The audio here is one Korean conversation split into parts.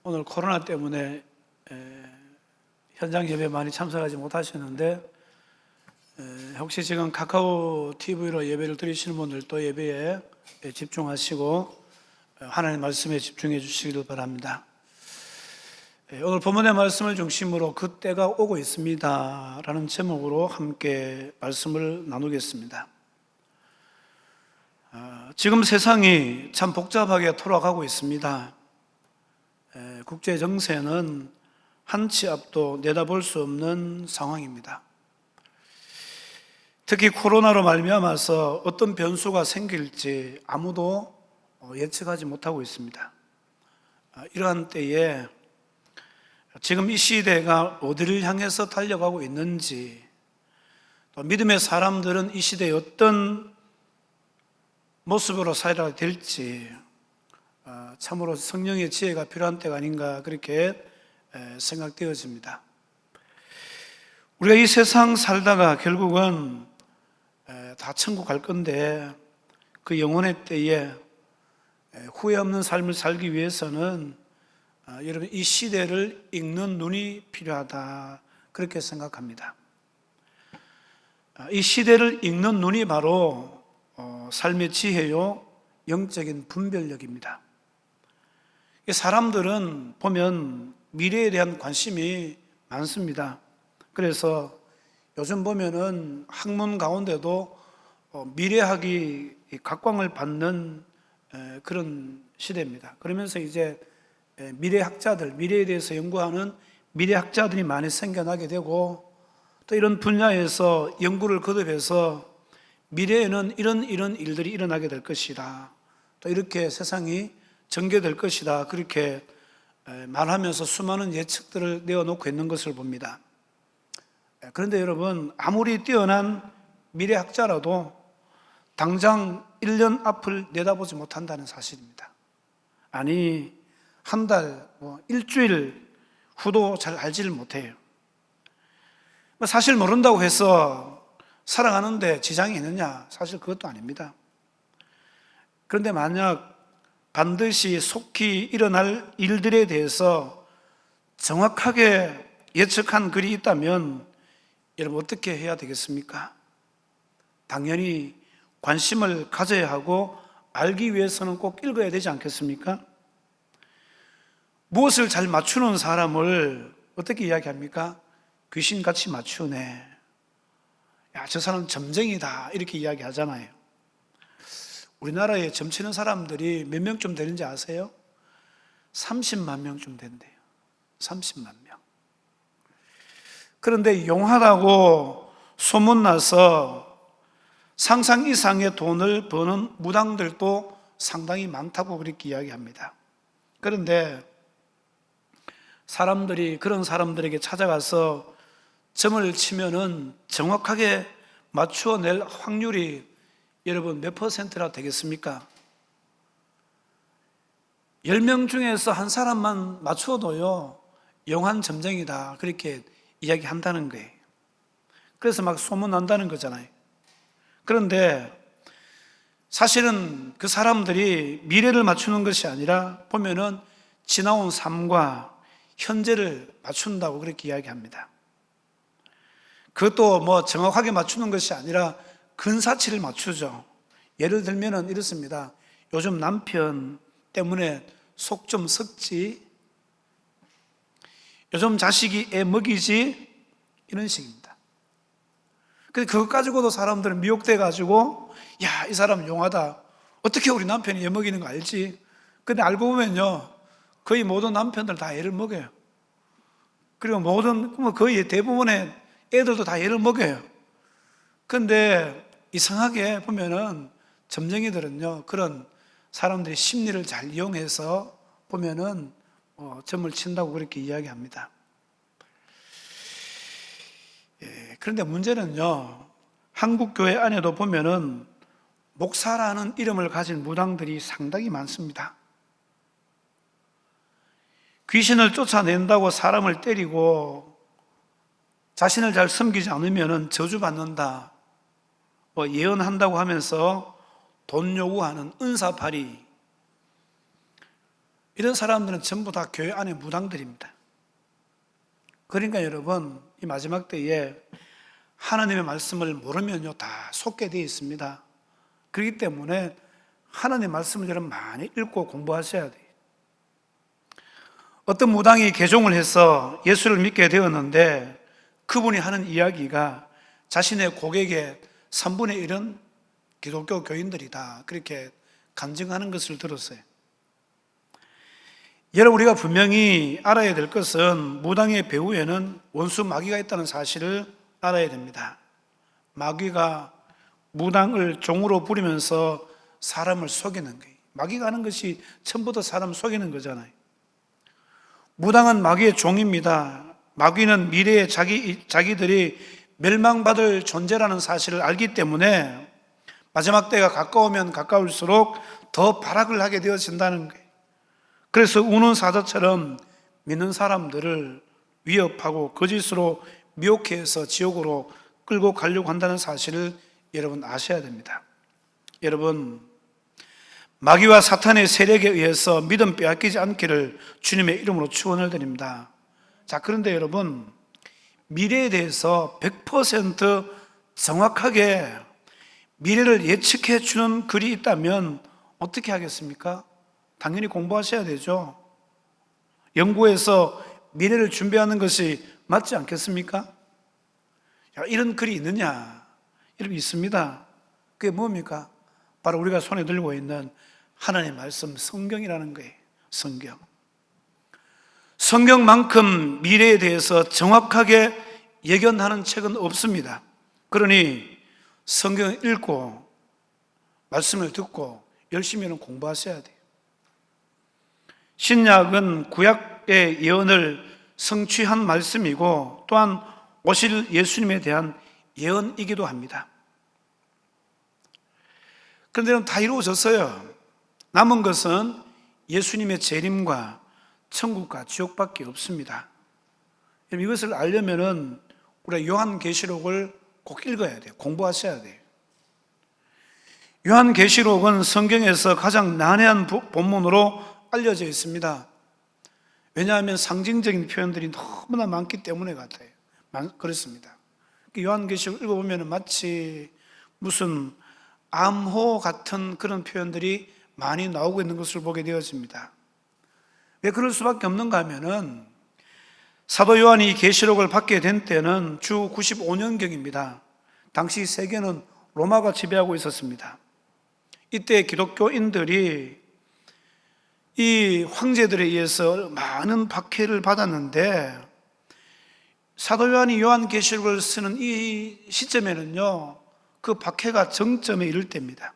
오늘 코로나 때문에 현장 예배 많이 참석하지 못하셨는데 혹시 지금 카카오 TV로 예배를 드리시는 분들도 예배에 집중하시고 하나님의 말씀에 집중해 주시기를 바랍니다. 오늘 본문의 말씀을 중심으로 그 때가 오고 있습니다 라는 제목으로 함께 말씀을 나누겠습니다. 지금 세상이 참 복잡하게 돌아가고 있습니다. 국제 정세는 한 치 앞도 내다볼 수 없는 상황입니다. 특히 코로나로 말미암아서 어떤 변수가 생길지 아무도 예측하지 못하고 있습니다. 이러한 때에 지금 이 시대가 어디를 향해서 달려가고 있는지, 또 믿음의 사람들은 이 시대에 어떤 모습으로 살아야 될지 참으로 성령의 지혜가 필요한 때가 아닌가 그렇게 생각되어집니다. 우리가 이 세상 살다가 결국은 다 천국 갈 건데 그 영혼의 때에 후회 없는 삶을 살기 위해서는 여러분 이 시대를 읽는 눈이 필요하다 그렇게 생각합니다. 이 시대를 읽는 눈이 바로 삶의 지혜요 영적인 분별력입니다. 사람들은 보면 미래에 대한 관심이 많습니다. 그래서 요즘 보면은 학문 가운데도 미래학이 각광을 받는 그런 시대입니다. 그러면서 이제 미래학자들, 미래에 대해서 연구하는 미래학자들이 많이 생겨나게 되고, 또 이런 분야에서 연구를 거듭해서 미래에는 이런 일들이 일어나게 될 것이다, 또 이렇게 세상이 전개될 것이다, 그렇게 말하면서 수많은 예측들을 내어놓고 있는 것을 봅니다. 그런데 여러분, 아무리 뛰어난 미래학자라도 당장 1년 앞을 내다보지 못한다는 사실입니다. 아니, 한 달, 일주일 후도 잘 알지를 못해요. 사실 모른다고 해서 살아가는데 지장이 있느냐? 사실 그것도 아닙니다. 그런데 만약 반드시 속히 일어날 일들에 대해서 정확하게 예측한 글이 있다면 여러분 어떻게 해야 되겠습니까? 당연히 관심을 가져야 하고 알기 위해서는 꼭 읽어야 되지 않겠습니까? 무엇을 잘 맞추는 사람을 어떻게 이야기합니까? 귀신같이 맞추네. 야, 저 사람 점쟁이다. 이렇게 이야기하잖아요. 우리나라에 점 치는 사람들이 몇 명쯤 되는지 아세요? 30만 명쯤 된대요. 30만 명. 그런데 용하다고 소문나서 상상 이상의 돈을 버는 무당들도 상당히 많다고 그렇게 이야기합니다. 그런데 사람들이 그런 사람들에게 찾아가서 점을 치면은 정확하게 맞추어 낼 확률이 여러분 몇 퍼센트나 되겠습니까? 10명 중에서 한 사람만 맞추어도요 용한 점쟁이다 그렇게 이야기한다는 거예요. 그래서 막 소문난다는 거잖아요. 그런데 사실은 그 사람들이 미래를 맞추는 것이 아니라 보면은 지나온 삶과 현재를 맞춘다고 그렇게 이야기합니다. 그것도 정확하게 맞추는 것이 아니라 근사치를 맞추죠. 예를 들면은 이렇습니다. 요즘 남편 때문에 속 좀 썩지, 요즘 자식이 애 먹이지, 이런 식입니다. 근데 그것 가지고도 사람들은 미혹돼 가지고 야, 이 사람 용하다, 어떻게 우리 남편이 애 먹이는 거 알지? 근데 알고 보면요 거의 모든 남편들 다 애를 먹여요. 그리고 거의 대부분의 애들도 다 애를 먹여요. 근데 이상하게 보면은 점쟁이들은요 그런 사람들의 심리를 잘 이용해서 보면은 점을 친다고 그렇게 이야기합니다. 그런데 문제는요 한국 교회 안에도 보면은 목사라는 이름을 가진 무당들이 상당히 많습니다. 귀신을 쫓아낸다고 사람을 때리고 자신을 잘 섬기지 않으면 저주받는다, 예언한다고 하면서 돈 요구하는 은사파리, 이런 사람들은 전부 다 교회 안에 무당들입니다. 그러니까 여러분, 이 마지막 때에 하나님의 말씀을 모르면요, 다 속게 되어 있습니다. 그렇기 때문에 하나님의 말씀을 여러분 많이 읽고 공부하셔야 돼요. 어떤 무당이 개종을 해서 예수를 믿게 되었는데 그분이 하는 이야기가 자신의 고객의 3분의 1은 기독교 교인들이다, 그렇게 간증하는 것을 들었어요. 여러분, 우리가 분명히 알아야 될 것은 무당의 배후에는 원수 마귀가 있다는 사실을 알아야 됩니다. 마귀가 무당을 종으로 부리면서 사람을 속이는 거예요. 마귀가 하는 것이 전부 다 사람 속이는 거잖아요. 무당은 마귀의 종입니다. 마귀는 미래에 자기들이 멸망받을 존재라는 사실을 알기 때문에 마지막 때가 가까우면 가까울수록 더 발악을 하게 되어진다는 거예요. 그래서 우는 사자처럼 믿는 사람들을 위협하고 거짓으로 미혹해 해서 지옥으로 끌고 가려고 한다는 사실을 여러분 아셔야 됩니다. 여러분, 마귀와 사탄의 세력에 의해서 믿음 빼앗기지 않기를 주님의 이름으로 축원을 드립니다. 자, 그런데 여러분, 미래에 대해서 100% 정확하게 미래를 예측해 주는 글이 있다면 어떻게 하겠습니까? 당연히 공부하셔야 되죠. 연구해서 미래를 준비하는 것이 맞지 않겠습니까? 이런 글이 있느냐? 여러분, 있습니다. 그게 뭡니까? 바로 우리가 손에 들고 있는 하나님의 말씀, 성경이라는 거예요. 성경. 성경만큼 미래에 대해서 정확하게 예견하는 책은 없습니다. 그러니 성경을 읽고 말씀을 듣고 열심히 공부하셔야 돼요. 신약은 구약의 예언을 성취한 말씀이고 또한 오실 예수님에 대한 예언이기도 합니다. 그런데 다 이루어졌어요. 남은 것은 예수님의 재림과 천국과 지옥밖에 없습니다. 이것을 알려면은 우리가 요한계시록을 꼭 읽어야 돼요. 공부하셔야 돼요. 요한계시록은 성경에서 가장 난해한 본문으로 알려져 있습니다. 왜냐하면 상징적인 표현들이 너무나 많기 때문에 같아요. 그렇습니다. 요한계시록 읽어보면 마치 무슨 암호 같은 그런 표현들이 많이 나오고 있는 것을 보게 되어집니다. 왜 그럴 수밖에 없는가 하면은 사도 요한이 계시록을 받게 된 때는 주 95년경입니다. 당시 세계는 로마가 지배하고 있었습니다. 이때 기독교인들이 이 황제들에 의해서 많은 박해를 받았는데 사도 요한이 요한계시록을 쓰는 이 시점에는요, 그 박해가 정점에 이를 때입니다.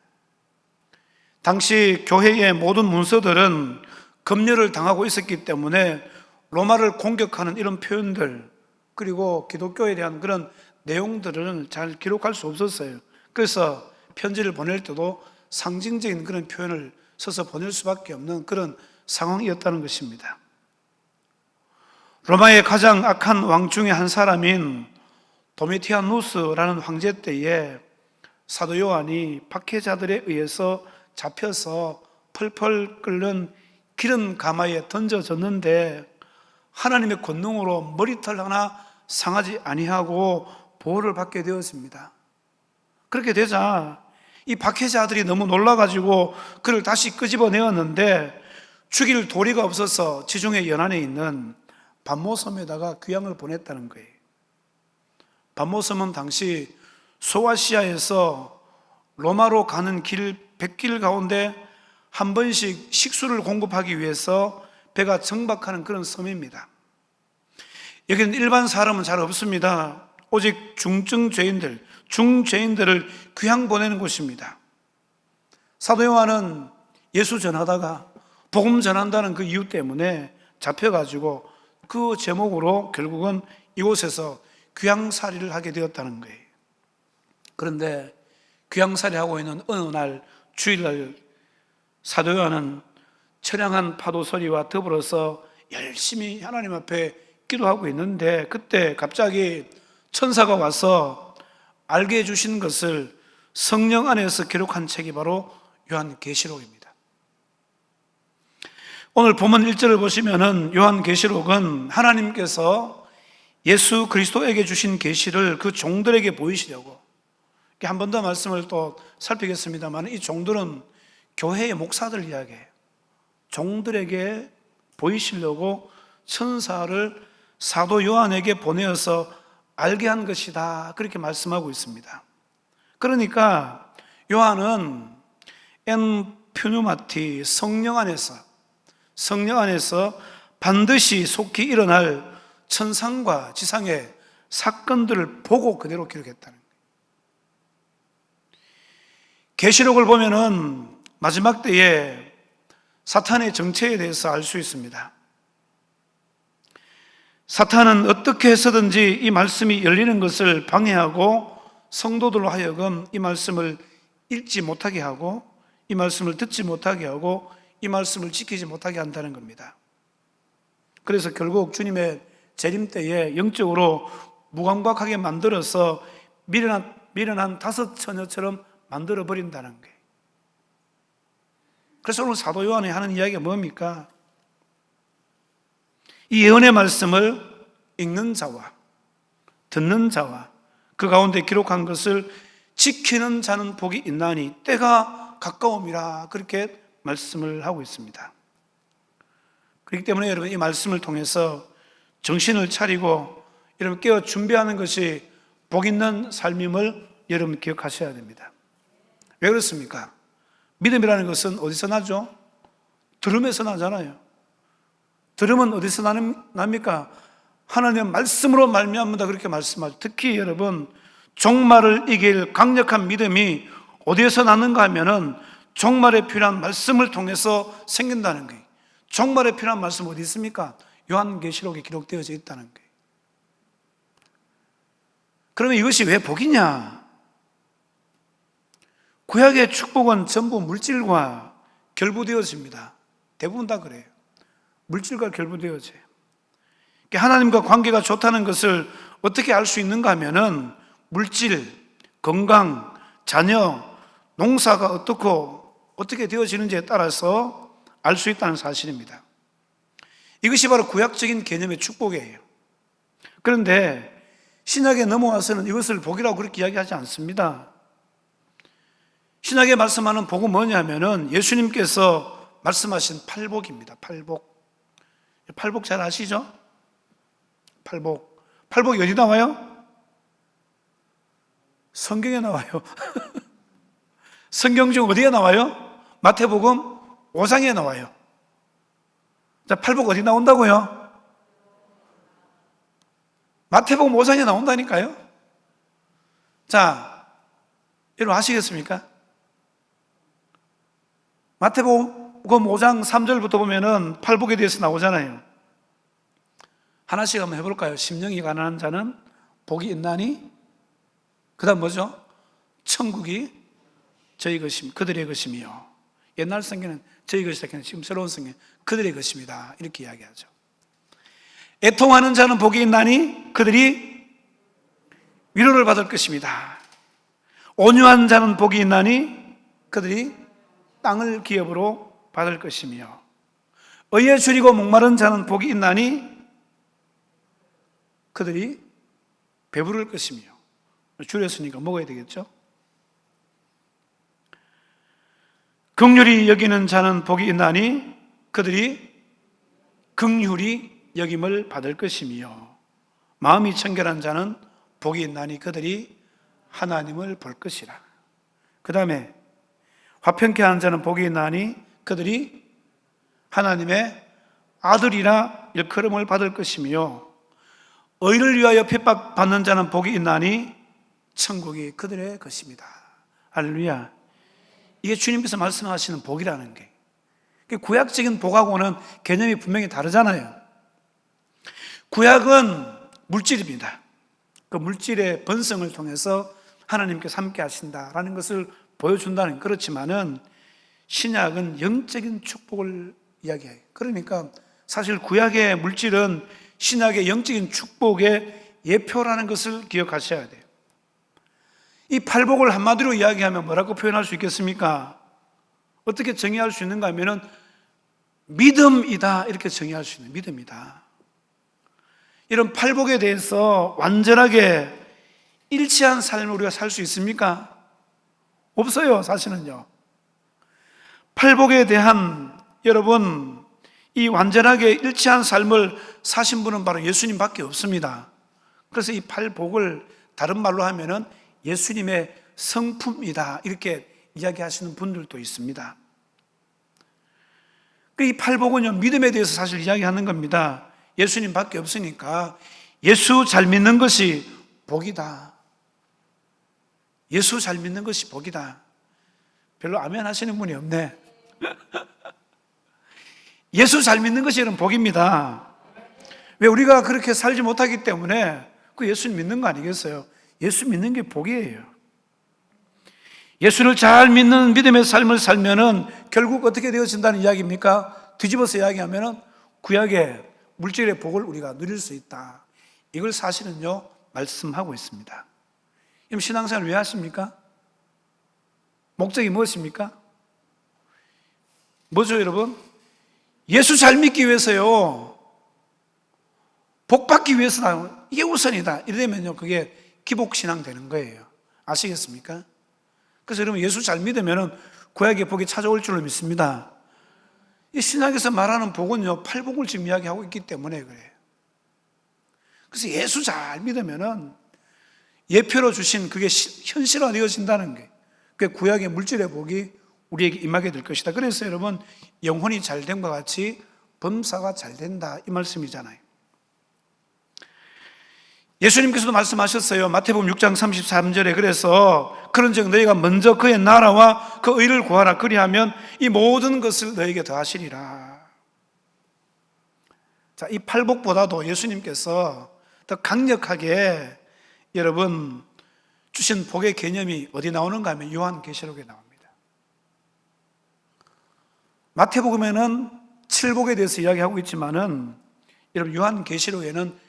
당시 교회의 모든 문서들은 검열을 당하고 있었기 때문에 로마를 공격하는 이런 표현들, 그리고 기독교에 대한 그런 내용들을 잘 기록할 수 없었어요. 그래서 편지를 보낼 때도 상징적인 그런 표현을 써서 보낼 수밖에 없는 그런 상황이었다는 것입니다. 로마의 가장 악한 왕 중에 한 사람인 도미티아누스라는 황제 때에 사도 요한이 박해자들에 의해서 잡혀서 펄펄 끓는 기름 가마에 던져졌는데 하나님의 권능으로 머리털 하나 상하지 아니하고 보호를 받게 되었습니다. 그렇게 되자 이 박해자들이 너무 놀라가지고 그를 다시 끄집어내었는데 죽일 도리가 없어서 지중해 연안에 있는 반모섬에다가 귀양을 보냈다는 거예요. 반모섬은 당시 소아시아에서 로마로 가는 길 100길 가운데 한 번씩 식수를 공급하기 위해서 배가 정박하는 그런 섬입니다. 여기는 일반 사람은 잘 없습니다. 오직 중죄인들을 귀양 보내는 곳입니다. 사도 요한은 예수 전하다가 복음 전한다는 그 이유 때문에 잡혀가지고 그 제목으로 결국은 이곳에서 귀양살이를 하게 되었다는 거예요. 그런데 귀양살이하고 있는 어느 날 주일날 사도 요한은 처량한 파도 소리와 더불어서 열심히 하나님 앞에 기도하고 있는데 그때 갑자기 천사가 와서 알게 해주신 것을 성령 안에서 기록한 책이 바로 요한계시록입니다. 오늘 본문 1절을 보시면은 요한계시록은 하나님께서 예수 그리스도에게 주신 계시를 그 종들에게 보이시려고, 한 번 더 말씀을 또 살피겠습니다만, 이 종들은 교회의 목사들 이야기예요. 종들에게 보이시려고 천사를 사도 요한에게 보내어서 알게 한 것이다, 그렇게 말씀하고 있습니다. 그러니까 요한은 엔 퓨뉴마티, 성령 안에서 반드시 속히 일어날 천상과 지상의 사건들을 보고 그대로 기록했다는 거예요. 계시록을 보면은 마지막 때에 사탄의 정체에 대해서 알 수 있습니다. 사탄은 어떻게 해서든지 이 말씀이 열리는 것을 방해하고 성도들로 하여금 이 말씀을 읽지 못하게 하고, 이 말씀을 듣지 못하게 하고, 이 말씀을 지키지 못하게 한다는 겁니다. 그래서 결국 주님의 재림 때에 영적으로 무감각하게 만들어서 미련한 다섯 처녀처럼 만들어 버린다는 거예요. 그래서 오늘 사도 요한이 하는 이야기가 뭡니까? 이 예언의 말씀을 읽는 자와 듣는 자와 그 가운데 기록한 것을 지키는 자는 복이 있나니 때가 가까움이라, 그렇게 말씀을 하고 있습니다. 그렇기 때문에 여러분, 이 말씀을 통해서 정신을 차리고 여러분 깨어 준비하는 것이 복 있는 삶임을 여러분 기억하셔야 됩니다. 왜 그렇습니까? 믿음이라는 것은 어디서 나죠? 들음에서 나잖아요. 들음은 어디서 납니까? 하나님의 말씀으로 말미암는다, 그렇게 말씀하죠. 특히 여러분, 종말을 이길 강력한 믿음이 어디에서 나는가 하면은 종말에 필요한 말씀을 통해서 생긴다는 거예요. 종말에 필요한 말씀 어디 있습니까? 요한계시록에 기록되어져 있다는 거예요. 그러면 이것이 왜 복이냐? 구약의 축복은 전부 물질과 결부되어집니다. 대부분 다 그래요. 물질과 결부되어져요. 하나님과 관계가 좋다는 것을 어떻게 알 수 있는가 하면은 물질, 건강, 자녀, 농사가 어떻게 되어지는지에 따라서 알 수 있다는 사실입니다. 이것이 바로 구약적인 개념의 축복이에요. 그런데 신약에 넘어와서는 이것을 복이라고 그렇게 이야기하지 않습니다. 신약에 말씀하는 복은 뭐냐면은 예수님께서 말씀하신 팔복입니다. 팔복 잘 아시죠? 팔복이 어디 나와요? 성경에 나와요. 성경 중 어디에 나와요? 마태복음 5장에 나와요. 자, 팔복 어디 나온다고요? 마태복음 5장에 나온다니까요. 자, 여러분 아시겠습니까? 마태복음 5장 3절부터 보면은 팔복에 대해서 나오잖아요. 하나씩 한번 해볼까요? 심령이 가난한 자는 복이 있나니, 그 다음 뭐죠? 천국이 그들의 것이며, 옛날 성경은 저희 것이다, 지금 새로운 성경 그들의 것입니다, 이렇게 이야기하죠. 애통하는 자는 복이 있나니 그들이 위로를 받을 것입니다. 온유한 자는 복이 있나니 그들이 땅을 기업으로 받을 것이며, 의에 줄이고 목마른 자는 복이 있나니 그들이 배부를 것이며. 줄였으니까 먹어야 되겠죠? 긍휼히 여기는 자는 복이 있나니 그들이 긍휼히 여김을 받을 것이며, 마음이 청결한 자는 복이 있나니 그들이 하나님을 볼 것이라. 그 다음에 화평케 하는 자는 복이 있나니 그들이 하나님의 아들이라 일컬음을 받을 것이며, 의를 위하여 핍박받는 자는 복이 있나니 천국이 그들의 것입니다. 할렐루야. 이게 주님께서 말씀하시는 복이라는 게, 구약적인 복하고는 개념이 분명히 다르잖아요. 구약은 물질입니다. 그 물질의 번성을 통해서 하나님께서 함께 하신다라는 것을 보여준다는, 그렇지만은 신약은 영적인 축복을 이야기해요. 그러니까 사실 구약의 물질은 신약의 영적인 축복의 예표라는 것을 기억하셔야 돼요. 이 팔복을 한마디로 이야기하면 뭐라고 표현할 수 있겠습니까? 어떻게 정의할 수 있는가 하면은 믿음이다, 이렇게 정의할 수 있는 믿음이다. 이런 팔복에 대해서 완전하게 일치한 삶을 우리가 살 수 있습니까? 없어요, 사실은요. 팔복에 대한 여러분, 이 완전하게 일치한 삶을 사신 분은 바로 예수님밖에 없습니다. 그래서 이 팔복을 다른 말로 하면은 예수님의 성품이다, 이렇게 이야기하시는 분들도 있습니다. 이 팔복은요, 믿음에 대해서 사실 이야기하는 겁니다. 예수님밖에 없으니까 예수 잘 믿는 것이 복이다. 예수 잘 믿는 것이 복이다. 별로 아멘 하시는 분이 없네. 예수 잘 믿는 것이 여러분 복입니다. 왜? 우리가 그렇게 살지 못하기 때문에 그 예수 믿는 거 아니겠어요? 예수 믿는 게 복이에요. 예수를 잘 믿는 믿음의 삶을 살면은 결국 어떻게 되어진다는 이야기입니까? 뒤집어서 이야기하면은 구약의 물질의 복을 우리가 누릴 수 있다. 이걸 사실은요, 말씀하고 있습니다. 그럼 신앙생활 왜 하십니까? 목적이 무엇입니까? 뭐죠, 여러분? 예수 잘 믿기 위해서요. 복 받기 위해서다. 이게 우선이다. 이러면요, 그게 기복신앙 되는 거예요. 아시겠습니까? 그래서 여러분, 예수 잘 믿으면 구약의 복이 찾아올 줄로 믿습니다. 이 신약에서 말하는 복은요, 팔복을 지금 이야기하고 있기 때문에 그래요. 그래서 예수 잘 믿으면 예표로 주신 그게 현실화되어진다는 게, 그게 구약의 물질의 복이 우리에게 임하게 될 것이다. 그래서 여러분, 영혼이 잘 됨과 같이 범사가 잘 된다, 이 말씀이잖아요. 예수님께서도 말씀하셨어요. 마태복음 6장 33절에 그래서 그런즉 너희가 먼저 그의 나라와 그 의를 구하라. 그리하면 이 모든 것을 너희에게 더하시리라. 자, 이 팔복보다도 예수님께서 더 강력하게 여러분 주신 복의 개념이 어디 나오는가 하면 요한계시록에 나옵니다. 마태복음에는 칠복에 대해서 이야기하고 있지만은 여러분 요한계시록에는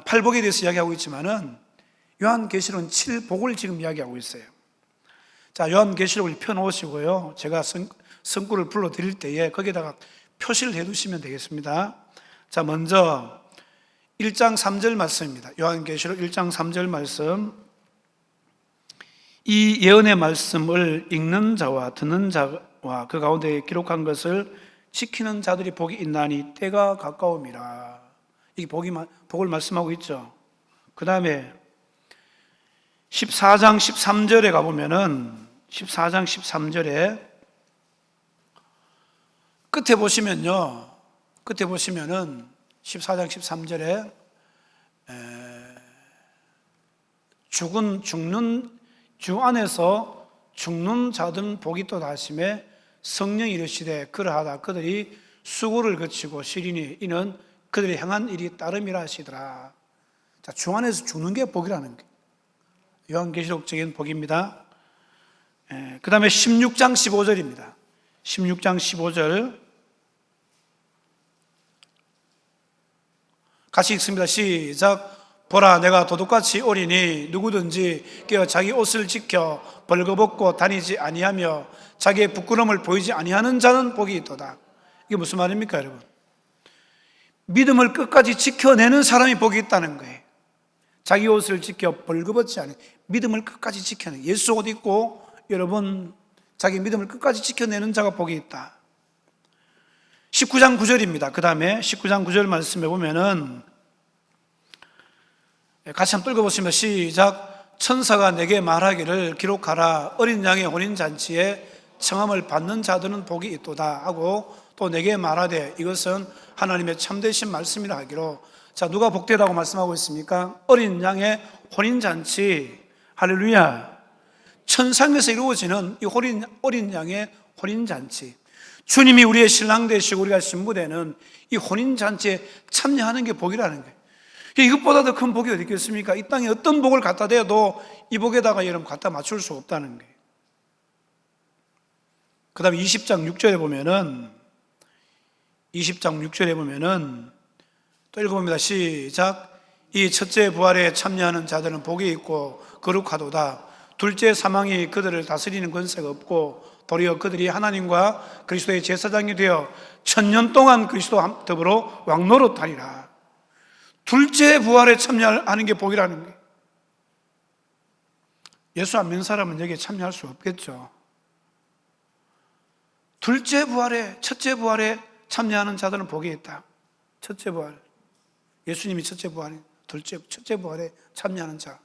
팔복에 대해서 이야기하고 있지만은 요한계시록은 칠복을 지금 이야기하고 있어요. 자, 요한계시록을 펴놓으시고요, 제가 성구를 불러드릴 때에 거기다가 표시를 해두시면 되겠습니다. 자, 먼저 1장 3절 말씀입니다. 요한계시록 1장 3절 말씀. 이 예언의 말씀을 읽는 자와 듣는 자와 그 가운데 기록한 것을 지키는 자들이 복이 있나니 때가 가까움이라. 이 복을 말씀하고 있죠. 그 다음에 14장 13절에 가보면은 14장 13절에 끝에 보시면요, 끝에 보시면은 14장 13절에 죽는 주 안에서 죽는 자든 복이 또 다심에 성령이 이르시되 그러하다 그들이 수고를 거치고 시리니 이는 그들이 행한 일이 따름이라 하시더라. 자, 주 안에서 죽는 게 복이라는 게 요한계시록적인 복입니다. 그 다음에 16장 15절입니다. 16장 15절 같이 읽습니다. 시작. 보라, 내가 도둑같이 오리니 누구든지 깨어 자기 옷을 지켜 벌거벗고 다니지 아니하며 자기의 부끄러움을 보이지 아니하는 자는 복이 있도다. 이게 무슨 말입니까, 여러분? 믿음을 끝까지 지켜내는 사람이 복이 있다는 거예요. 자기 옷을 지켜 벌거벗지 않은, 믿음을 끝까지 지켜내, 예수 옷 입고 여러분 자기 믿음을 끝까지 지켜내는 자가 복이 있다. 19장 9절입니다. 그 다음에 19장 9절 말씀해 보면은 같이 한번 읽어보시면 시작. 천사가 내게 말하기를 기록하라. 어린 양의 혼인잔치에 청함을 받는 자들은 복이 있도다 하고 또 내게 말하되 이것은 하나님의 참되신 말씀이라 하기로. 자, 누가 복되다고 말씀하고 있습니까? 어린 양의 혼인잔치. 할렐루야. 천상에서 이루어지는 이 어린 양의 혼인잔치, 주님이 우리의 신랑 되시고 우리가 신부 되는 이 혼인잔치에 참여하는 게 복이라는 거예요. 이것보다 더 큰 복이 어디 있겠습니까? 이 땅에 어떤 복을 갖다 대도 이 복에다가 여러분 갖다 맞출 수 없다는 거예요. 그 다음에 20장 6절에 보면은 20장 6절에 보면은 또 읽어봅니다. 시작. 이 첫째 부활에 참여하는 자들은 복이 있고 거룩하도다. 둘째 사망이 그들을 다스리는 권세가 없고 도리어 그들이 하나님과 그리스도의 제사장이 되어 1000년 동안 그리스도와 더불어 왕노릇하리라. 둘째 부활에 참여하는 게 복이라는 거예요. 예수 안 믿는 사람은 여기에 참여할 수 없겠죠. 둘째 부활에, 첫째 부활에 참여하는 자들은 복이 있다. 첫째 부활, 예수님이 첫째 부활에, 첫째 부활에 참여하는 자,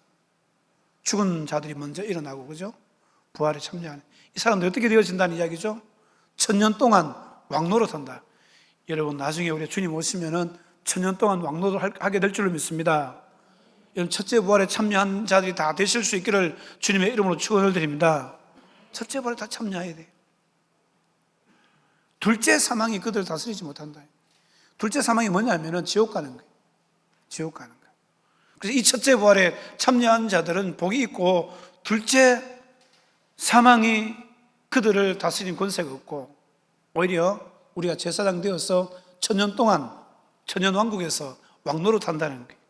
죽은 자들이 먼저 일어나고, 그죠? 부활에 참여하는 이 사람들이 어떻게 되어진다는 이야기죠? 1000년 동안 왕노릇한다. 여러분, 나중에 우리 주님 오시면은 1000년 동안 왕노릇 하게 될 줄로 믿습니다. 여러분, 첫째 부활에 참여한 자들이 다 되실 수 있기를 주님의 이름으로 축원을 드립니다. 첫째 부활에 다 참여해야 돼요. 둘째 사망이 그들을 다스리지 못한다. 둘째 사망이 뭐냐면은 지옥 가는 거예요. 지옥 가는 거예요. 그래서 이 첫째 부활에 참여한 자들은 복이 있고, 둘째 사망이 그들을 다스리는 권세가 없고, 오히려 우리가 제사장 되어서 1000년 동안 천년왕국에서 왕노릇 한다는 거예요.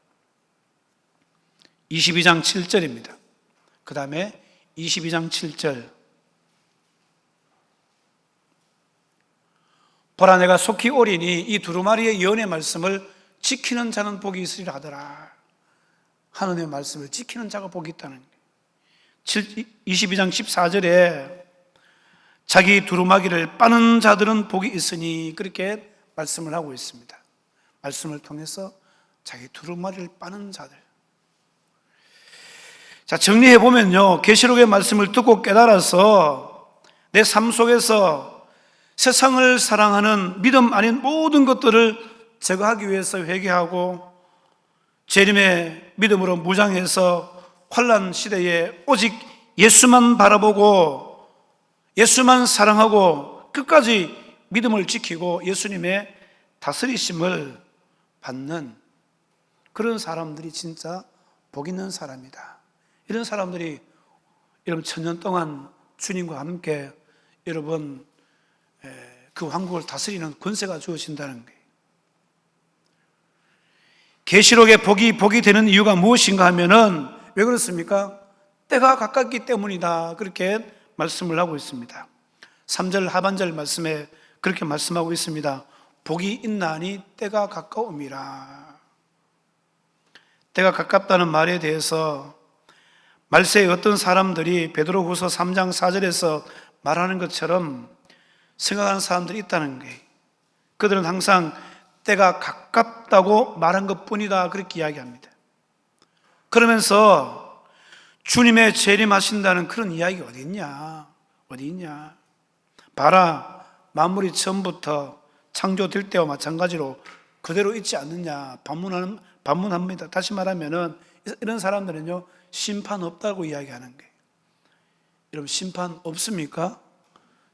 22장 7절입니다. 그 다음에 22장 7절. 보라, 내가 속히 오리니 이 두루마리의 예언의 말씀을 지키는 자는 복이 있으리라 하더라. 하느님의 말씀을 지키는 자가 복이 있다는 거예요. 22장 14절에 자기 두루마기를 빠는 자들은 복이 있으니, 그렇게 말씀을 하고 있습니다. 말씀을 통해서 자기 두루마리를 빠는 자들. 자, 정리해 보면요, 계시록의 말씀을 듣고 깨달아서 내 삶 속에서 세상을 사랑하는 믿음 아닌 모든 것들을 제거하기 위해서 회개하고, 재림의 믿음으로 무장해서 환난 시대에 오직 예수만 바라보고 예수만 사랑하고 끝까지 믿음을 지키고 예수님의 다스리심을 받는 그런 사람들이 진짜 복 있는 사람이다. 이런 사람들이 여러분 1000년 동안 주님과 함께 여러분 그 왕국을 다스리는 권세가 주어진다는 거예요. 계시록의 복이 되는 이유가 무엇인가 하면은, 왜 그렇습니까? 때가 가깝기 때문이다. 그렇게 말씀을 하고 있습니다. 3절 하반절 말씀에 그렇게 말씀하고 있습니다. 복이 있나니 때가 가까움이라. 때가 가깝다는 말에 대해서 말세에 어떤 사람들이 베드로후서 3장 4절에서 말하는 것처럼 생각하는 사람들이 있다는 거예요. 그들은 항상 때가 가깝다고 말한 것뿐이다, 그렇게 이야기합니다. 그러면서 주님의 재림하신다는 그런 이야기가 어디 있냐? 어디 있냐? 봐라, 만물이 처음부터 창조될 때와 마찬가지로 그대로 있지 않느냐? 반문합니다. 다시 말하면은 이런 사람들은요, 심판 없다고 이야기하는 거예요. 여러분, 심판 없습니까?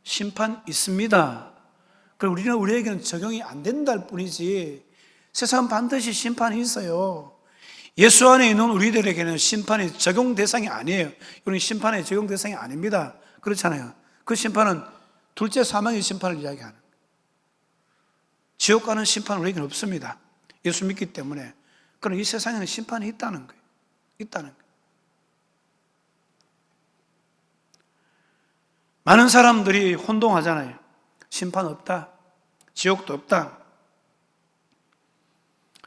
심판 있습니다. 그럼 우리에게는 적용이 안 된다일 뿐이지, 세상은 반드시 심판이 있어요. 예수 안에 있는 우리들에게는 심판이 적용 대상이 아니에요. 우리는 심판의 적용 대상이 아닙니다. 그렇잖아요. 그 심판은 둘째 사망의 심판을 이야기하는 거예요. 지옥 가는 심판은 우리에게는 없습니다. 예수 믿기 때문에. 그럼 이 세상에는 심판이 있다는 거예요. 있다는 거예요. 많은 사람들이 혼동하잖아요. 심판 없다, 지옥도 없다.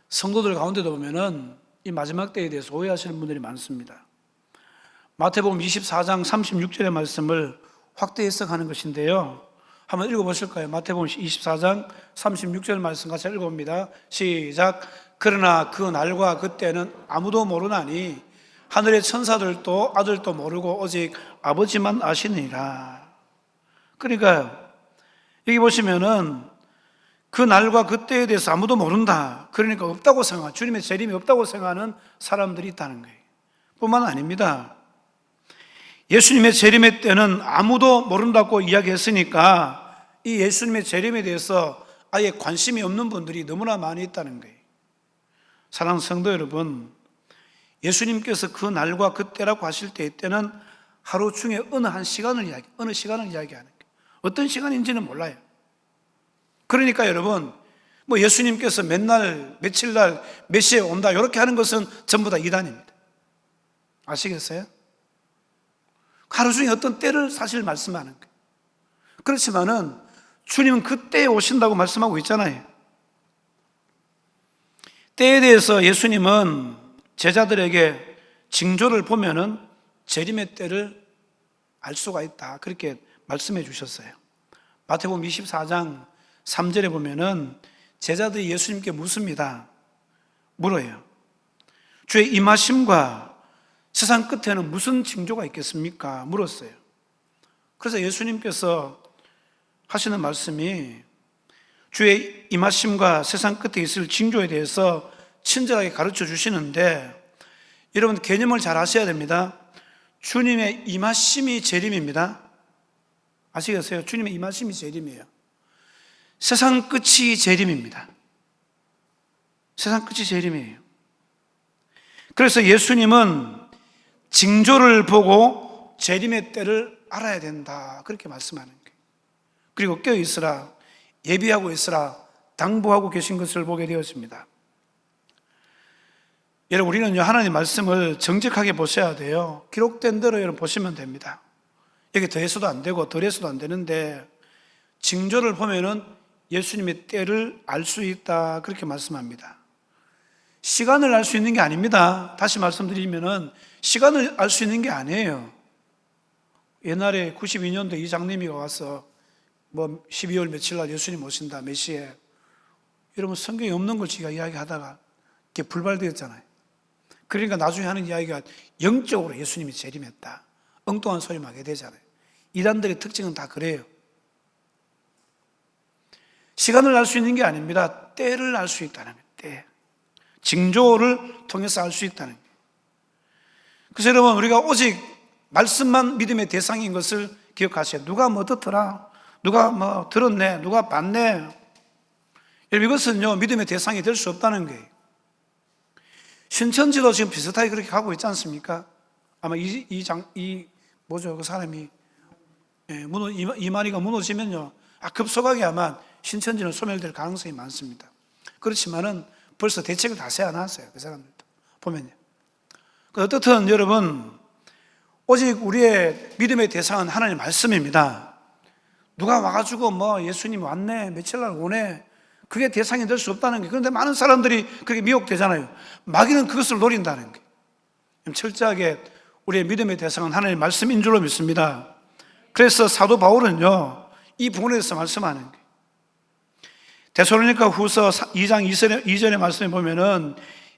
성도들 가운데도 보면은 이 마지막 때에 대해서 오해하시는 분들이 많습니다. 마태복음 24장 36절의 말씀을 확대 해석하는 것인데요, 한번 읽어보실까요? 마태복음 24장 36절 말씀 같이 읽어봅니다. 시작. 그러나 그 날과 그때는 아무도 모르나니 하늘의 천사들도 아들도 모르고 오직 아버지만 아시니라. 그러니까 여기 보시면은 그 날과 그때에 대해서 아무도 모른다. 그러니까 없다고 생각하는, 주님의 재림이 없다고 생각하는 사람들이 있다는 거예요. 뿐만 아닙니다. 예수님의 재림의 때는 아무도 모른다고 이야기했으니까 이 예수님의 재림에 대해서 아예 관심이 없는 분들이 너무나 많이 있다는 거예요. 사랑하는 성도 여러분, 예수님께서 그 날과 그때라고 하실 때는 하루 중에 어느 시간을 이야기하는 거예요. 어떤 시간인지는 몰라요. 그러니까 여러분, 뭐 예수님께서 맨날, 며칠날, 몇 시에 온다, 이렇게 하는 것은 전부 다 이단입니다. 아시겠어요? 하루 중에 어떤 때를 사실 말씀하는 거예요. 그렇지만은 주님은 그때에 오신다고 말씀하고 있잖아요. 때에 대해서 예수님은 제자들에게 징조를 보면은 재림의 때를 알 수가 있다, 그렇게 말씀해 주셨어요. 마태복음 24장 3절에 보면은 제자들이 예수님께 묻습니다. 물어요. 주의 임하심과 세상 끝에는 무슨 징조가 있겠습니까? 물었어요. 그래서 예수님께서 하시는 말씀이 주의 임하심과 세상 끝에 있을 징조에 대해서 친절하게 가르쳐 주시는데, 여러분 개념을 잘 아셔야 됩니다. 주님의 임하심이 재림입니다. 아시겠어요? 주님의 임하심이 재림이에요. 세상 끝이 재림입니다. 세상 끝이 재림이에요. 그래서 예수님은 징조를 보고 재림의 때를 알아야 된다, 그렇게 말씀하는 거예요. 그리고 깨어 있으라, 예비하고 있으라 당부하고 계신 것을 보게 되었습니다. 여러분, 우리는요, 하나님 말씀을 정직하게 보셔야 돼요. 기록된 대로 여러분 보시면 됩니다. 여기 더해서도 안 되고 덜해서도 안 되는데, 징조를 보면은 예수님의 때를 알 수 있다, 그렇게 말씀합니다. 시간을 알 수 있는 게 아닙니다. 다시 말씀드리면은 시간을 알 수 있는 게 아니에요. 옛날에 92년도에 이 장님이가 와서 12월 며칠 날 예수님 오신다, 몇 시에. 여러분, 성경에 없는 걸 제가 이야기하다가 이게 불발되었잖아요. 그러니까 나중에 하는 이야기가 영적으로 예수님이 재림했다, 엉뚱한 소리 막 하게 되잖아요. 이단들의 특징은 다 그래요. 시간을 알 수 있는 게 아닙니다. 때를 알 수 있다는 거예요. 때. 징조를 통해서 알 수 있다는 거예요. 그래서 여러분, 우리가 오직 말씀만 믿음의 대상인 것을 기억하세요. 누가 뭐 듣더라, 누가 뭐 들었네, 누가 봤네, 여러분, 이것은요 믿음의 대상이 될 수 없다는 거예요. 신천지도 지금 비슷하게 그렇게 가고 있지 않습니까? 아마 그 사람이 이만희가 무너지면요, 급속하게 아마 신천지는 소멸될 가능성이 많습니다. 그렇지만은 벌써 대책을 다 세워놨어요, 그 사람들도 보면요. 어떻든 여러분, 오직 우리의 믿음의 대상은 하나님 말씀입니다. 누가 와가지고 예수님 왔네, 며칠 날 오네, 그게 대상이 될 수 없다는 게. 그런데 많은 사람들이 그렇게 미혹되잖아요. 마귀는 그것을 노린다는 게. 철저하게 우리의 믿음의 대상은 하나님의 말씀인 줄로 믿습니다. 그래서 사도 바울은요, 이 부분에 대해서 말씀하는 거예요. 데살로니가 후서 2장 2절의 말씀에 보면은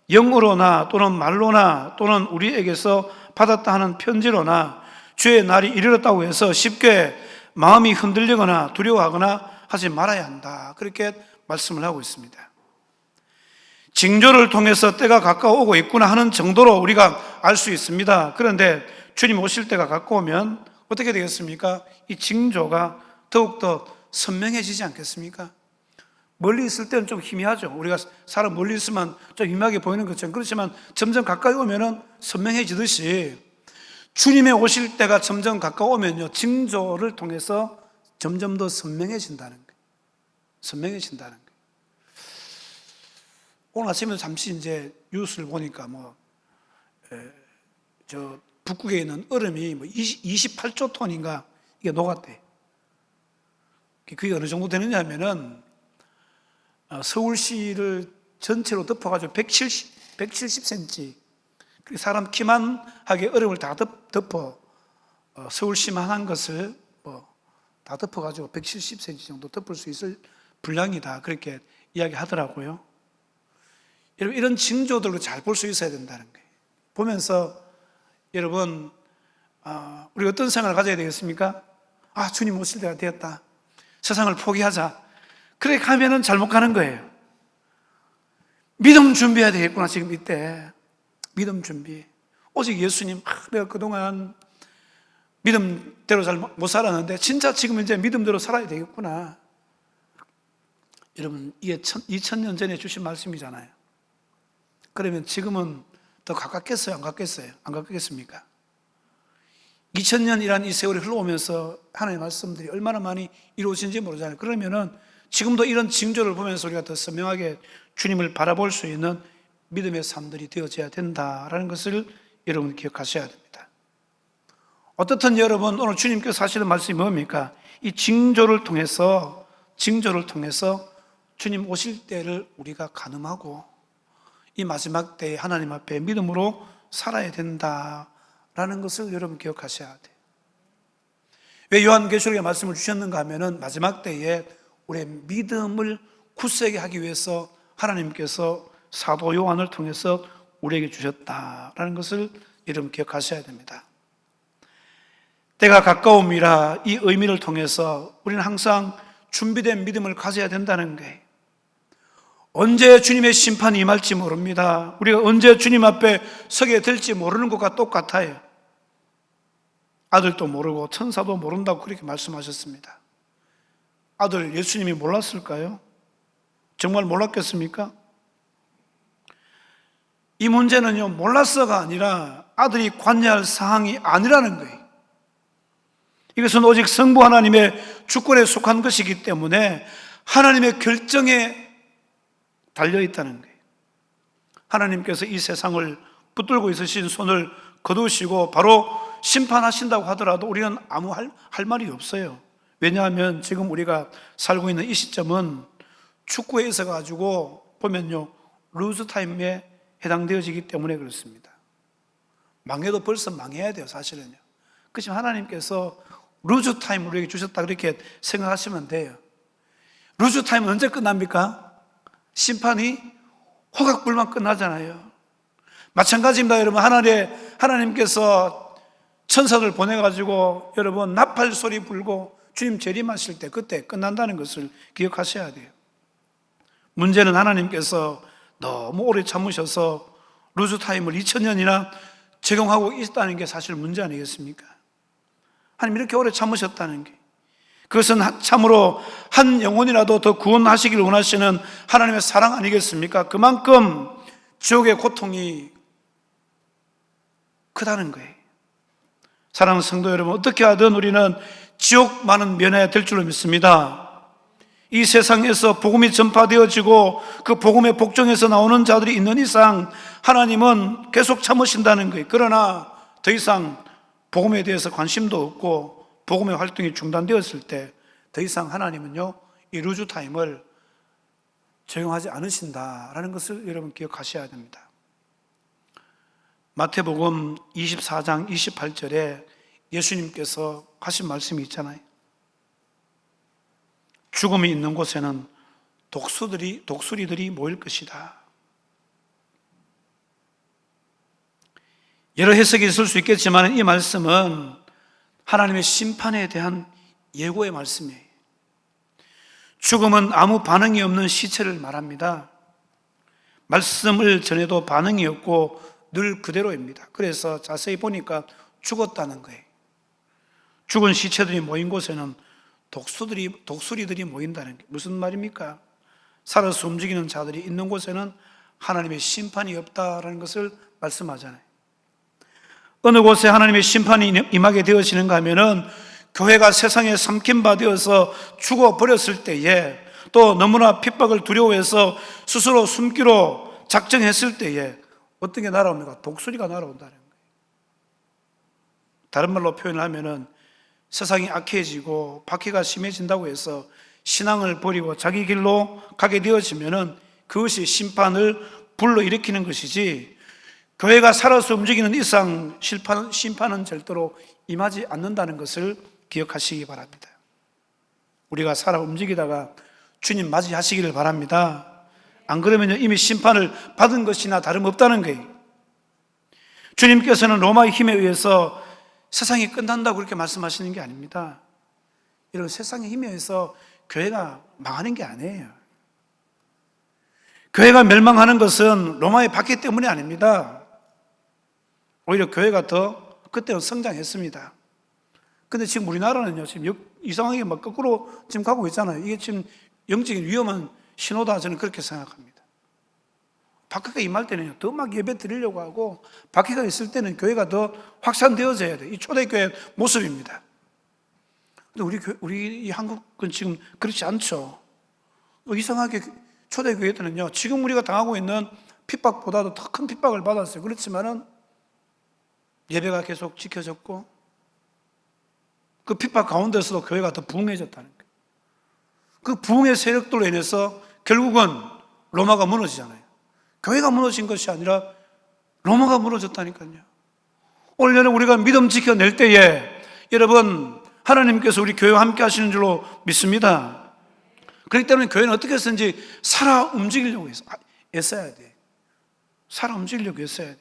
영으로나 또는 말로나 또는 우리에게서 받았다 하는 편지로나 주의 날이 이르렀다고 해서 쉽게 마음이 흔들리거나 두려워하거나 하지 말아야 한다, 그렇게 말씀을 하고 있습니다. 징조를 통해서 때가 가까워 오고 있구나 하는 정도로 우리가 알 수 있습니다. 그런데 주님 오실 때가 가까우면 어떻게 되겠습니까? 이 징조가 더욱더 선명해지지 않겠습니까? 멀리 있을 때는 좀 희미하죠. 우리가 사람 멀리 있으면 좀 희미하게 보이는 것처럼. 그렇지만 점점 가까이 오면은 선명해지듯이 주님의 오실 때가 점점 가까우면요, 징조를 통해서 점점 더 선명해진다는 거예요. 선명해진다는 거예요. 오늘 아침에 잠시 이제 뉴스를 보니까 북극에 있는 얼음이 28조 톤인가 이게 녹았대. 그게 어느 정도 되느냐 하면은 서울시를 전체로 덮어가지고 170cm, 사람 키만 하게 얼음을 다 덮어 서울시만 한 것을 다 덮어가지고 170cm 정도 덮을 수 있을 분량이다, 그렇게 이야기하더라고요. 여러분, 이런 징조들로 잘 볼 수 있어야 된다는 거예요. 보면서 여러분, 우리 어떤 생각을 가져야 되겠습니까? 주님 오실 때가 되었다, 세상을 포기하자, 그렇게 가면은 잘못 가는 거예요. 믿음 준비해야 되겠구나. 지금 이때 믿음 준비. 오직 예수님, 내가 그동안 믿음대로 잘 못 살았는데 진짜 지금 이제 믿음대로 살아야 되겠구나. 여러분, 이게 2000년 전에 주신 말씀이잖아요. 그러면 지금은 더 가깝겠어요, 안 가깝겠어요? 안 가깝겠습니까? 2000년이라는 이 세월이 흘러오면서 하나님의 말씀들이 얼마나 많이 이루어진지 모르잖아요. 그러면은 지금도 이런 징조를 보면서 우리가 더 선명하게 주님을 바라볼 수 있는 믿음의 삶들이 되어져야 된다라는 것을 여러분 기억하셔야 됩니다. 어떻든 여러분, 오늘 주님께서 하시는 말씀이 뭡니까? 이 징조를 통해서 주님 오실 때를 우리가 가늠하고 이 마지막 때에 하나님 앞에 믿음으로 살아야 된다라는 것을 여러분 기억하셔야 돼요. 왜 요한계시록에 말씀을 주셨는가 하면은 마지막 때에 우리의 믿음을 굳세게 하기 위해서 하나님께서 사도 요한을 통해서 우리에게 주셨다라는 것을 여러분 기억하셔야 됩니다. 때가 가까움이라 이 의미를 통해서 우리는 항상 준비된 믿음을 가져야 된다는 거예요. 언제 주님의 심판이 임할지 모릅니다. 우리가 언제 주님 앞에 서게 될지 모르는 것과 똑같아요. 아들도 모르고 천사도 모른다고 그렇게 말씀하셨습니다. 아들 예수님이 몰랐을까요? 정말 몰랐겠습니까? 이 문제는요, 몰랐어가 아니라 아들이 관여할 사항이 아니라는 거예요. 이것은 오직 성부 하나님의 주권에 속한 것이기 때문에 하나님의 결정에 달려있다는 거예요. 하나님께서 이 세상을 붙들고 있으신 손을 거두시고 바로 심판하신다고 하더라도 우리는 아무 할 말이 없어요. 왜냐하면 지금 우리가 살고 있는 이 시점은 축구에 있어 가지고 보면요, 루즈 타임에 해당되어지기 때문에 그렇습니다. 망해도 벌써 망해야 돼요, 사실은요. 그렇지만 하나님께서 루즈 타임을 우리에게 주셨다 그렇게 생각하시면 돼요. 루즈 타임은 언제 끝납니까? 심판이 허각불만 끝나잖아요. 마찬가지입니다, 여러분. 하나님께서 천사들 보내가지고 여러분 나팔 소리 불고 주님 재림하실 때 그때 끝난다는 것을 기억하셔야 돼요. 문제는 하나님께서 너무 오래 참으셔서 루즈 타임을 2000년이나 적용하고 있다는 게 사실 문제 아니겠습니까? 하나님 이렇게 오래 참으셨다는 게, 그것은 참으로 한 영혼이라도 더 구원하시기를 원하시는 하나님의 사랑 아니겠습니까? 그만큼 지옥의 고통이 크다는 거예요. 사랑하는 성도 여러분, 어떻게 하든 우리는 지옥만은 면해야 될 줄로 믿습니다. 이 세상에서 복음이 전파되어지고 그 복음의 복종에서 나오는 자들이 있는 이상 하나님은 계속 참으신다는 거예요. 그러나 더 이상 복음에 대해서 관심도 없고 복음의 활동이 중단되었을 때 더 이상 하나님은요, 이 루즈 타임을 적용하지 않으신다라는 것을 여러분 기억하셔야 됩니다. 마태복음 24장 28절에 예수님께서 하신 말씀이 있잖아요. 죽음이 있는 곳에는 독수리들이 모일 것이다. 여러 해석이 있을 수 있겠지만 이 말씀은 하나님의 심판에 대한 예고의 말씀이에요. 죽음은 아무 반응이 없는 시체를 말합니다. 말씀을 전해도 반응이 없고 늘 그대로입니다. 그래서 자세히 보니까 죽었다는 거예요. 죽은 시체들이 모인 곳에는 독수리들이 모인다는 게 무슨 말입니까? 살아서 움직이는 자들이 있는 곳에는 하나님의 심판이 없다라는 것을 말씀하잖아요. 어느 곳에 하나님의 심판이 임하게 되어지는가 하면은 교회가 세상에 삼킨바 되어서 죽어버렸을 때에, 또 너무나 핍박을 두려워해서 스스로 숨기로 작정했을 때에 어떤 게 날아옵니까? 독수리가 날아온다는 거예요. 다른 말로 표현을 하면은 세상이 악해지고 박해가 심해진다고 해서 신앙을 버리고 자기 길로 가게 되어지면은 그것이 심판을 불러일으키는 것이지, 교회가 살아서 움직이는 이상 심판은 절대로 임하지 않는다는 것을 기억하시기 바랍니다. 우리가 살아 움직이다가 주님 맞이하시기를 바랍니다. 안 그러면 이미 심판을 받은 것이나 다름없다는 거예요. 주님께서는 로마의 힘에 의해서 세상이 끝난다고 그렇게 말씀하시는 게 아닙니다. 이런 세상의 힘에 의해서 교회가 망하는 게 아니에요. 교회가 멸망하는 것은 로마의 박해 때문이 아닙니다. 오히려 교회가 더 그때는 성장했습니다. 근데 지금 우리나라는요, 지금 이상하게 막 거꾸로 지금 가고 있잖아요. 이게 지금 영적인 위험한 신호다, 저는 그렇게 생각합니다. 박해가 임할 때는요, 더 막 예배 드리려고 하고, 박해가 있을 때는 교회가 더 확산되어져야 돼요. 이 초대교회 모습입니다. 근데 우리 이 한국은 지금 그렇지 않죠. 이상하게 초대교회들은요, 지금 우리가 당하고 있는 핍박보다도 더 큰 핍박을 받았어요. 그렇지만은 예배가 계속 지켜졌고, 그 핍박 가운데서도 교회가 더 부흥해졌다는 거예요. 그 부흥의 세력들로 인해서 결국은 로마가 무너지잖아요. 교회가 무너진 것이 아니라 로마가 무너졌다니까요. 올 여름 우리가 믿음 지켜낼 때에 여러분, 하나님께서 우리 교회와 함께 하시는 줄로 믿습니다. 그렇기 때문에 교회는 어떻게 해서든지 살아 움직이려고 애써야 돼. 살아 움직이려고 애써야 돼.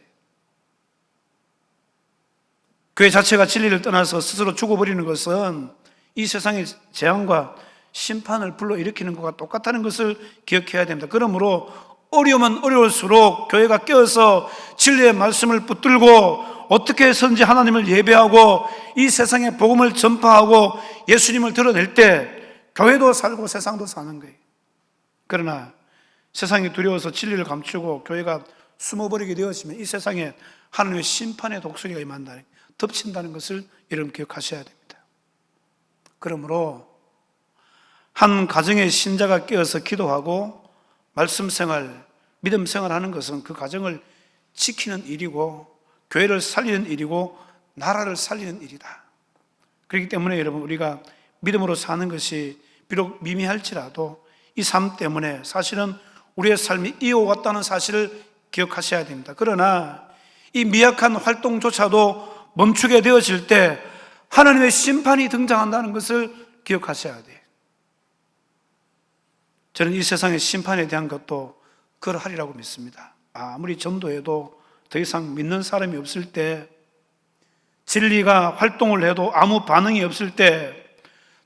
교회 자체가 진리를 떠나서 스스로 죽어버리는 것은 이 세상의 재앙과 심판을 불러일으키는 것과 똑같다는 것을 기억해야 됩니다. 그러므로 어려우면 어려울수록 교회가 깨어서 진리의 말씀을 붙들고 어떻게 해서든지 하나님을 예배하고 이 세상에 복음을 전파하고 예수님을 드러낼 때 교회도 살고 세상도 사는 거예요. 그러나 세상이 두려워서 진리를 감추고 교회가 숨어버리게 되어지면 이 세상에 하나님의 심판의 독수리가 임한다는, 덮친다는 것을 여러분 기억하셔야 됩니다. 그러므로 한 가정의 신자가 깨어서 기도하고 말씀 생활, 믿음 생활하는 것은 그 가정을 지키는 일이고 교회를 살리는 일이고 나라를 살리는 일이다. 그렇기 때문에 여러분, 우리가 믿음으로 사는 것이 비록 미미할지라도 이 삶 때문에 사실은 우리의 삶이 이어왔다는 사실을 기억하셔야 됩니다. 그러나 이 미약한 활동조차도 멈추게 되어질 때 하나님의 심판이 등장한다는 것을 기억하셔야 돼요. 저는 이 세상의 심판에 대한 것도 그러하리라고 믿습니다. 아무리 전도해도 더 이상 믿는 사람이 없을 때, 진리가 활동을 해도 아무 반응이 없을 때,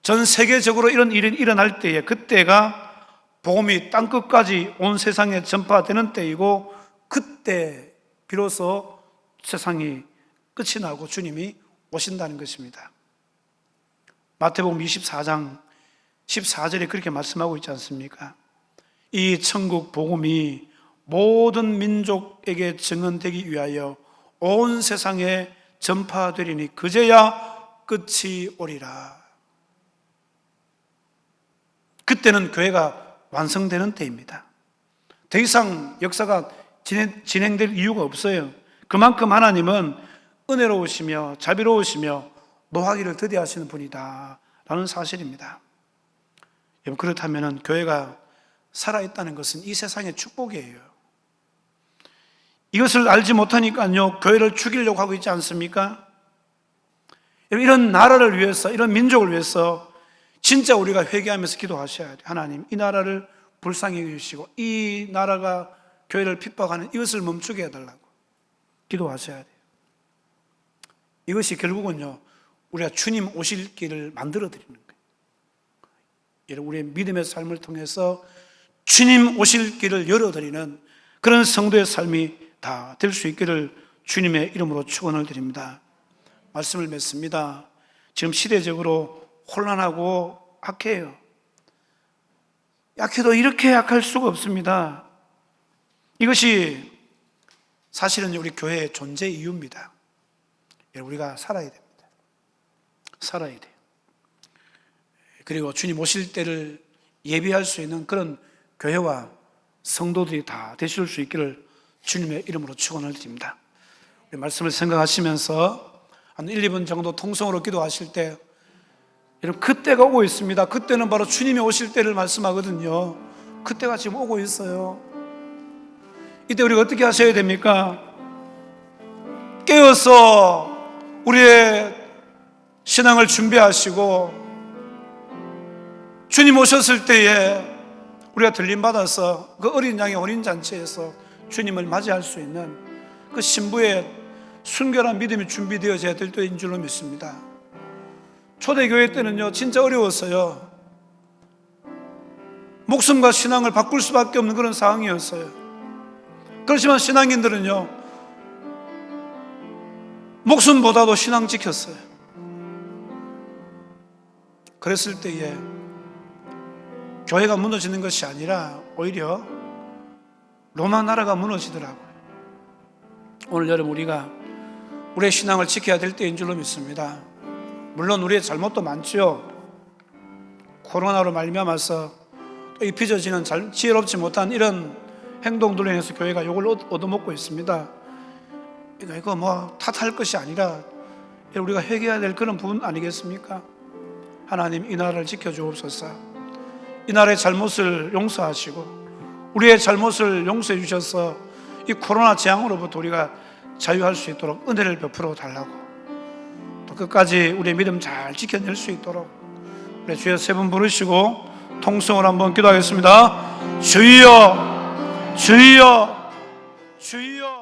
전 세계적으로 이런 일이 일어날 때에, 그때가 복음이 땅끝까지 온 세상에 전파되는 때이고, 그때 비로소 세상이 끝이 나고 주님이 오신다는 것입니다. 마태복음 24장 14절에 그렇게 말씀하고 있지 않습니까? 이 천국 복음이 모든 민족에게 증언되기 위하여 온 세상에 전파되리니 그제야 끝이 오리라. 그때는 교회가 완성되는 때입니다. 더 이상 역사가 진행될 이유가 없어요. 그만큼 하나님은 은혜로우시며 자비로우시며 노하기를 더디하시는 분이다 라는 사실입니다. 그렇다면 교회가 살아있다는 것은 이 세상의 축복이에요. 이것을 알지 못하니까요, 교회를 죽이려고 하고 있지 않습니까? 이런 나라를 위해서, 이런 민족을 위해서 진짜 우리가 회개하면서 기도하셔야 돼요. 하나님, 이 나라를 불쌍히 여기시고 이 나라가 교회를 핍박하는 이것을 멈추게 해달라고 기도하셔야 돼요. 이것이 결국은요, 우리가 주님 오실 길을 만들어 드리는 거예요. 여러분, 우리의 믿음의 삶을 통해서 주님 오실 길을 열어드리는 그런 성도의 삶이 다 될 수 있기를 주님의 이름으로 축원을 드립니다. 말씀을 맺습니다. 지금 시대적으로 혼란하고 악해요. 약해도 이렇게 약할 수가 없습니다. 이것이 사실은 우리 교회의 존재 이유입니다. 우리가 살아야 됩니다. 살아야 돼요. 그리고 주님 오실 때를 예비할 수 있는 그런 교회와 성도들이 다 되실 수 있기를 주님의 이름으로 축원을 드립니다. 말씀을 생각하시면서 한 1, 2분 정도 통성으로 기도하실 때, 여러분, 그때가 오고 있습니다. 그때는 바로 주님이 오실 때를 말씀하거든요. 그때가 지금 오고 있어요. 이때 우리가 어떻게 하셔야 됩니까? 깨어서 우리의 신앙을 준비하시고 주님 오셨을 때에 우리가 들림받아서 그 어린 양의 혼인잔치에서 주님을 맞이할 수 있는 그 신부의 순결한 믿음이 준비되어져야 될 때인 줄로 믿습니다. 초대교회 때는요, 진짜 어려웠어요. 목숨과 신앙을 바꿀 수밖에 없는 그런 상황이었어요. 그렇지만 신앙인들은요, 목숨보다도 신앙 지켰어요. 그랬을 때에 교회가 무너지는 것이 아니라 오히려 로마 나라가 무너지더라고요. 오늘 여러분, 우리가 우리의 신앙을 지켜야 될 때인 줄로 믿습니다. 물론 우리의 잘못도 많죠. 코로나로 말미암아서 또 입혀져지는 지혜롭지 못한 이런 행동들로 인해서 교회가 욕을 얻어먹고 있습니다. 이거 뭐 탓할 것이 아니라 우리가 회개해야 될 그런 부분 아니겠습니까? 하나님, 이 나라를 지켜주옵소서. 이 나라의 잘못을 용서하시고 우리의 잘못을 용서해 주셔서 이 코로나 재앙으로부터 우리가 자유할 수 있도록 은혜를 베풀어 달라고, 또 끝까지 우리의 믿음 잘 지켜낼 수 있도록 우리 주여 세 번 부르시고 통성을 한번 기도하겠습니다. 주여, 주여, 주여.